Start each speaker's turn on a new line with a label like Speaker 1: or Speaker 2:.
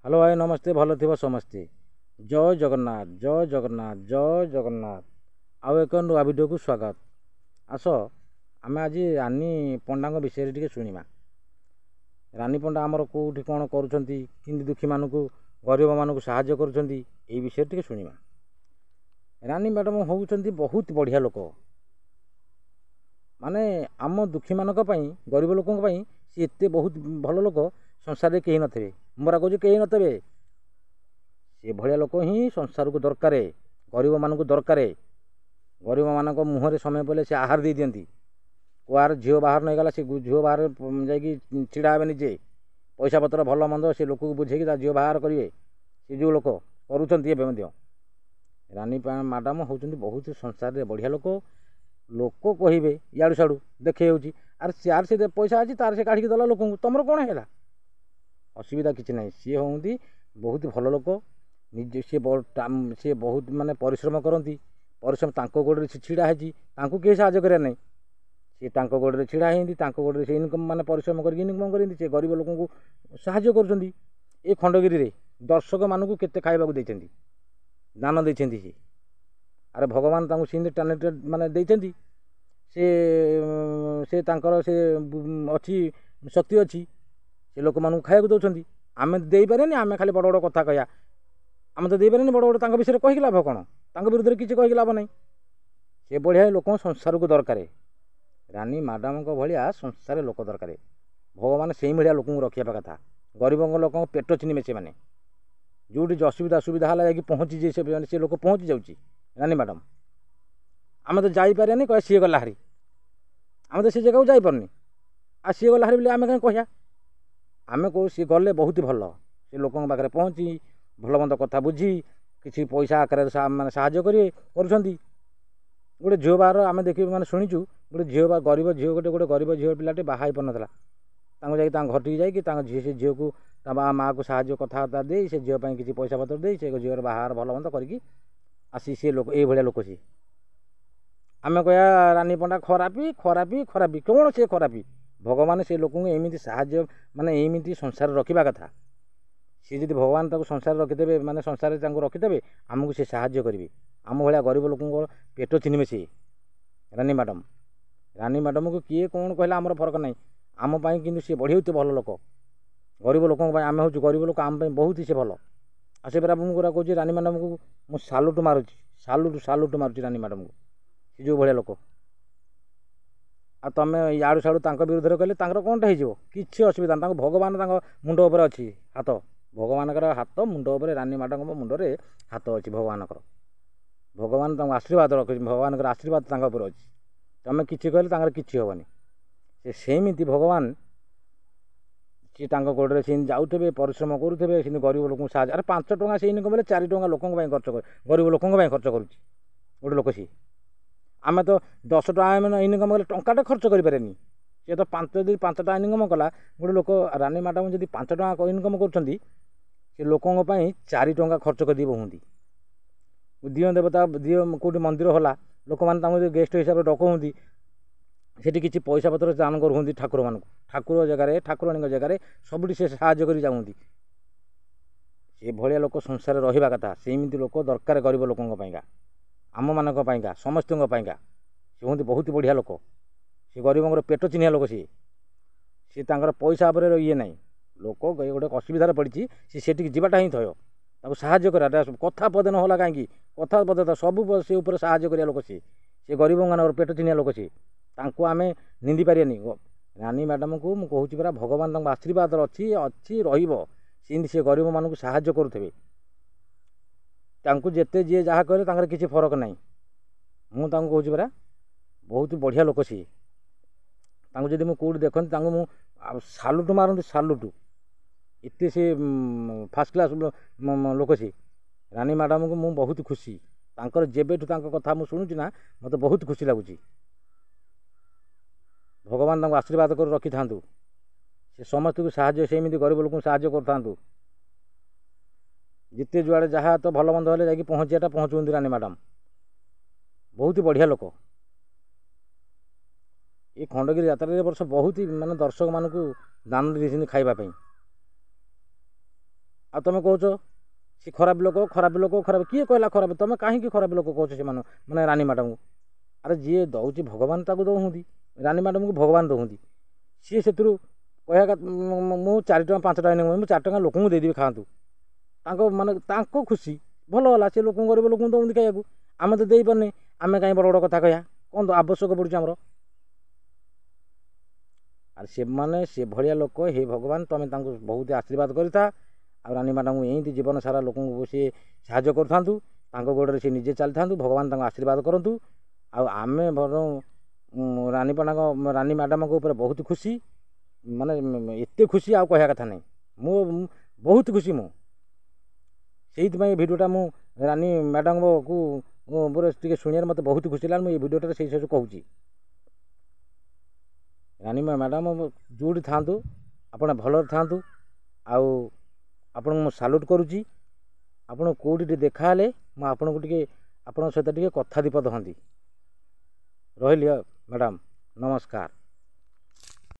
Speaker 1: Hello भाई नमस्ते भल थी समस्ते जय जगन्नाथ जय जगन्नाथ जय जगन्नाथ आउ एक नुआ वीडियो को स्वागत। आस आम आज रानी पंडा विषय टी शुणा। रानी पंडा आमर कौटी कौन कर दुखी मानू गरीब मानू साहाय्य कर विषय टी शुणा। रानी मैडम होती बहुत बढ़िया लोक माने आम दुखी मानक गरीब लोक सी एत बहुत भल लोक संसार कहीं नथे। मोरा कह कहीं नथे से भाया लोक ही संसार को दरकार गरीब मानक दरकार। गरीब मान मुहर समय पड़े से आहार दे दियंती कुआर झील बाहर नहीं गला से झील बाहर जा छिड़ा हे निजे पैसा पतर भल मंद से लोक को बुझे झील बाहर करेंगे से जो लोक करुँच। रानी मैडम होती बहुत संसार बढ़िया लोक लोक कहे इाड़ू साड़ू देखे आर चार से पैसा अच्छी तार से काढ़ी दला लोक तुम कौन है असुविधा किसी ना। सी हूँ बहुत भल लोक निजे सी बहुत माने परिश्रम करती परिश्रम गोड़ से छिड़ा है किए साहय करें ना सी गोड़ से छिड़ा होती गोड़ से इनकम माने परिश्रम कर इनकम कर गरीब लोक को साहय कर। खंडगिरी दर्शक मानू केते खाइबा देते दान देते सी अरे भगवान सिंह टैलेंटेड माने देते से तांकर से अच्छी शक्ति अच्छी से लोक मानू खाया दौरान आम दे पारे आम खाली बड़ बड़ कथा कह आम तो देपारे बड़ बड़ विषय कहीकि लाभ कौन विरुद्ध किसी कहीकि लाभ ना। से बढ़िया लोक संसार को दरकार रानी मैडम भाया संसार लोक दरकार भगवान से भाया लोक रखा कथा गरीब लोक पेट चिन्हे से मैंने जोटी असुविधा सुविधा है जा पहुँची जे से लोक पहुँची जाऊँगी रानी मैडम आम तो जापारे कह सी गला हारी आम तो से जगह जापारे आ सी गला हारी बोले आम कहीं कह आम कौ सी गले बहुत भल से लोक पाखे पहुँची भल मंद कथा बुझी किसी पैसा आकार माने साहाय्य करेंगे गोटे झील बाहर आम देख मैंने शुणीचु गोटे झील गरीब झील गोटे गरीब झील पिलाटे बाहा पार नाला घर टी जा झी से झील को माँ को साहाय्य कथबार्ता दे से झील किसी पैसा पतर दे से झील बाहर भल मंद करके आसी सी लोक ये लोक सी आम कह रानी पंडा खरापी खरापी खरापी कौन से खरापी भगवान से लोक एमती साहाय्य माने एमती संसार रखा कथा सी जब भगवान संसार रखिदे माने संसार रखिदे आमको से साहाय्य करेंगे आम भाया गरीब लोक पेट चिन्हे से। रानी मैडम को किए कौन कहला आमर फरक ना आम कि सी बढ़िया भल लोक गरीब लोक आम हूँ गरीब लोक आम बहुत से भल आ से मुझे कह रानी मैडम को मुझे सालुट मारुची सालुट मारुची रानी मैडम को सी जो भाया लोक आ तुम इाड़ू साड़ू विरुद्ध कहले कौन हो कि असुविधा ना भगवान मुंड उपर अच्छी हाथ भगवान हाथ मुंड उपर रानी मैडम मुंडे हाथ अच्छी भगवान आशीर्वाद रख भगवान आशीर्वाद उपर अच्छी तुम कि कहले कि हेनी सेमती भगवान सी गोड़े से जाऊे परिश्रम करुवे से गरीब लोक साहय अरे 5 टଙ୍କା से इनकम 4 टଙ୍କା लोक खर्च कर गरीब लोक खर्च करुच्ची गोटे लोक सी आम तो 10 टଙ୍କା इनकम कले टाटे खर्च करें सी तो 5 टଙ୍କା इनकम कला गोटे लोक रानी मैडम जब 5 टଙ୍କା इनकम कर लोकों 4 टଙ୍କା खर्च कर बहुंती दिव देवता दिव कौटी मंदिर होला लोक मैंने गेस्ट हिसाब से डकौती सेठी किसी पैसा पतर दान करुँच ठाकुर मान ठाकुर जगार ठाकुराणी जगार सब से साहाय्य कर जाऊँगी से भाया लोक संसार रहा कथा सेमती लोक दरकार गरीब लोक आम मान समस्त सी हूँ बहुत बढ़िया लोक सी गरीब पेट चिन्हिया लोक सी पैसा पर ये ना लोक गोटे असुविधा पड़ी सी जाटा ही थयो साहाय्य करा कथा पदे ना कहीं कथा पदे सब से ऊपर साहाय्य करा लोक सी गरीब मान पेट चिन्हिया लोक सी आम निंदी पारे रानी मैडम को मुझे कहूँ परा भगवान आशीर्वाद अच्छी अच्छी रही से गरीब मानू साहाय्य करुवे जिते जी जहाँ कहे किसी फरक ना मुझे कहूँ परा बहुत बढ़िया लोक सी जब मुझे कौट देखती मुझे सालुट मारती सालुट इतने से फास्ट क्लास लोक सी रानी मैडम को मुझे बहुत खुशी जेबेठू कथा मुझे शुणुची ना मत बहुत खुशी लगुच भगवान आशीर्वाद कर रखी था से समस्त को साहाय्य सेमती गरीब लोक साहाय्य कर जिते जुआड़े जहाँ तो भल मंद हेल्ले पहुँचाटा पहुँचुंदी रानी मैडम बहुत बढ़िया लोक ये खंडगिरी यात्रा वर्ष बहुत ही माने दर्शक मानू दान देते खाइबापी ଆଉ ତୁମେ କହୁଛ ସେ ଖରାପ ଲୋକ ଖରାପ କିଏ କହିଲା ଖରାପ? ତୁମେ କାହିଁକି ଖରାପ ଲୋକ କହୁଛ ସେମାନେ ମାନେ ରାନୀ ମ୍ୟାଡ଼ାମକୁ? ଆରେ ଯିଏ ଦେଉଛି ଭଗବାନ ତାକୁ ଦେଉଛନ୍ତି, ରାନୀ ମ୍ୟାଡ଼ାମକୁ ଭଗବାନ ଦେଉଛନ୍ତି। ସିଏ ସେଥିରୁ କହିବା ମୁଁ 4 ଟଙ୍କା 5 ଟଙ୍କା ନେବି, ମୁଁ 4 ଟଙ୍କା ଲୋକଙ୍କୁ ଦେଇଦେବି ଖାଆନ୍ତୁ। ତାଙ୍କ ମାନେ ତାଙ୍କ ଖୁସି ଭଲ ହେଲା, ସେ ଲୋକଙ୍କୁ ଗରିବ ଲୋକଙ୍କୁ ଦେଉଛନ୍ତି ଖାଇବାକୁ। ଆମେ ତ ଦେଇପାରୁନି, ଆମେ କାହିଁ ବଡ଼ ବଡ଼ କଥା କହିବା? କ'ଣ ଆବଶ୍ୟକ ପଡ଼ୁଛି ଆମର? ଆରେ ସେମାନେ ସେଭଳିଆ ଲୋକ, ହେ ଭଗବାନ ତୁମେ ତାଙ୍କୁ ବହୁତ ଆଶୀର୍ବାଦ କରିଥା। ଆଉ ରାନୀ ମ୍ୟାଡ଼ାମଙ୍କୁ ଏମିତି ଜୀବନ ସାରା ଲୋକଙ୍କୁ ସିଏ ସାହାଯ୍ୟ କରୁଥାନ୍ତୁ, ତାଙ୍କ ଗୋଡ଼ରେ ସେ ନିଜେ ଚାଲିଥାନ୍ତୁ, ଭଗବାନ ତାଙ୍କୁ ଆଶୀର୍ବାଦ କରନ୍ତୁ। ଆଉ ଆମେ ବରଂ ରାନୀ ମ୍ୟାଡ଼ାମଙ୍କ ଉପରେ ବହୁତ ଖୁସି, ମାନେ ଏତେ ଖୁସି ଆଉ କହିବା କଥା ନାହିଁ। ମୁଁ ବହୁତ ଖୁସି। ମୁଁ ସେଇଥିପାଇଁ ଏ ଭିଡ଼ିଓଟା ମୁଁ ରାନୀ ମ୍ୟାଡ଼ାମକୁ ଉପରେ ଟିକେ ଶୁଣିବାରେ ମୋତେ ବହୁତ ଖୁସି ଲାଗିଲା। ମୁଁ ଏ ଭିଡ଼ିଓଟାରେ ସେଇ ସବୁ କହୁଛି। ରାନୀ ମ୍ୟାଡ଼ାମ ଯେଉଁଠି ଥାଆନ୍ତୁ ଆପଣ ଭଲରେ ଥାଆନ୍ତୁ। ଆଉ ଆପଣଙ୍କୁ ମୁଁ ସାଲ୍ୟୁଟ୍ କରୁଛି। ଆପଣ କେଉଁଠି ଟିକେ ଦେଖାହେଲେ ମୁଁ ଆପଣଙ୍କୁ ଟିକେ ଆପଣଙ୍କ ସହିତ ଟିକେ କଥା ଦୀପଦ ହୁଅନ୍ତି। ରହିଲି ମ୍ୟାଡ଼ାମ, ନମସ୍କାର।